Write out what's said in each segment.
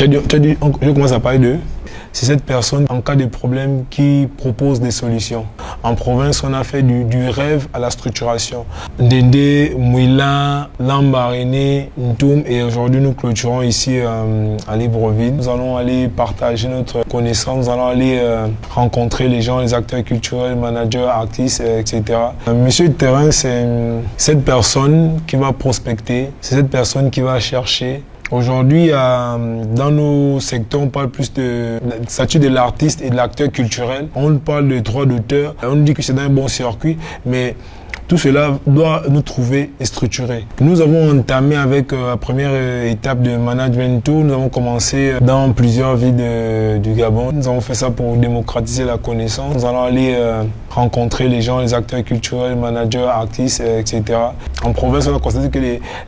Je commence à parler d'eux. C'est cette personne, en cas de problème, qui propose des solutions. En province, on a fait du rêve à la structuration. Dédé, Mouila, Lambaréné, Ntoum, et aujourd'hui nous clôturons ici à Libreville. Nous allons aller partager notre connaissance, nous allons aller rencontrer les gens, les acteurs culturels, managers, artistes, etc. Monsieur de terrain, c'est cette personne qui va prospecter, c'est cette personne qui va chercher. Aujourd'hui, dans nos secteurs, on parle plus de statut de l'artiste et de l'acteur culturel. On parle de droit d'auteur. On dit que c'est dans un bon circuit, mais tout cela doit nous trouver et structurer. Nous avons entamé avec la première étape de management tour. Nous avons commencé dans plusieurs villes du Gabon. Nous avons fait ça pour démocratiser la connaissance. Nous allons aller rencontrer les gens, les acteurs culturels, managers, artistes, etc. En province, on a constaté que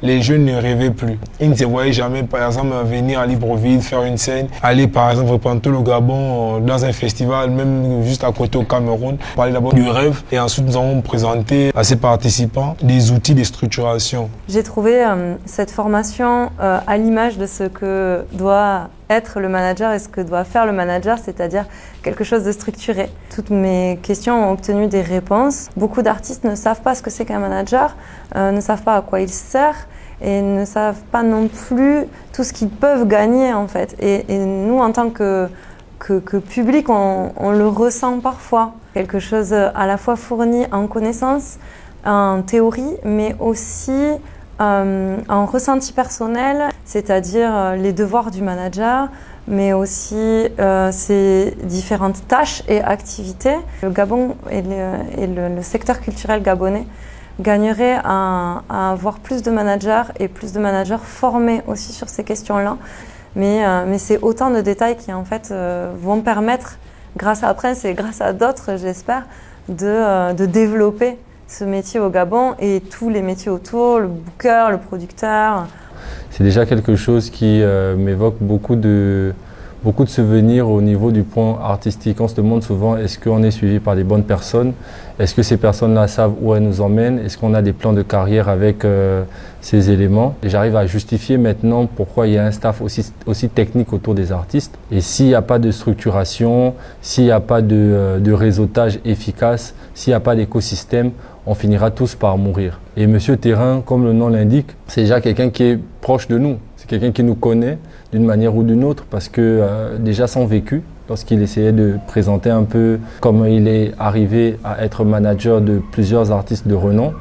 les jeunes ne rêvaient plus. Ils ne se voyaient jamais, par exemple, venir à Libreville, faire une scène, aller par exemple représenter le Gabon dans un festival, même juste à côté au Cameroun. Parler d'abord du rêve et ensuite nous avons présenté à ces participants des outils de structuration. J'ai trouvé cette formation à l'image de ce que doit être le manager et ce que doit faire le manager, c'est-à-dire quelque chose de structuré. Toutes mes questions ont obtenu des réponses. Beaucoup d'artistes ne savent pas ce que c'est qu'un manager, ne savent pas à quoi il sert et ne savent pas non plus tout ce qu'ils peuvent gagner en fait. Et nous, en tant que public, on le ressent parfois. Quelque chose à la fois fourni en connaissances, en théorie, mais aussi en ressenti personnel, c'est-à-dire les devoirs du manager, mais aussi ses différentes tâches et activités. Le Gabon et le secteur culturel gabonais gagnerait à avoir plus de managers et plus de managers formés aussi sur ces questions-là. Mais c'est autant de détails qui en fait vont permettre, grâce à Prince et grâce à d'autres, j'espère, de développer ce métier au Gabon et tous les métiers autour, le booker, le producteur. C'est déjà quelque chose qui m'évoque beaucoup de souvenirs au niveau du point artistique. On se demande souvent, est-ce qu'on est suivi par des bonnes personnes? Est-ce que ces personnes-là savent où elles nous emmènent? Est-ce qu'on a des plans de carrière avec ces éléments? Et j'arrive à justifier maintenant pourquoi il y a un staff aussi technique autour des artistes. Et s'il n'y a pas de structuration, s'il n'y a pas de réseautage efficace, s'il n'y a pas d'écosystème, on finira tous par mourir. Et Monsieur Terrain, comme le nom l'indique, c'est déjà quelqu'un qui est proche de nous. C'est quelqu'un qui nous connaît d'une manière ou d'une autre parce que déjà son vécu, lorsqu'il essayait de présenter un peu comment il est arrivé à être manager de plusieurs artistes de renom,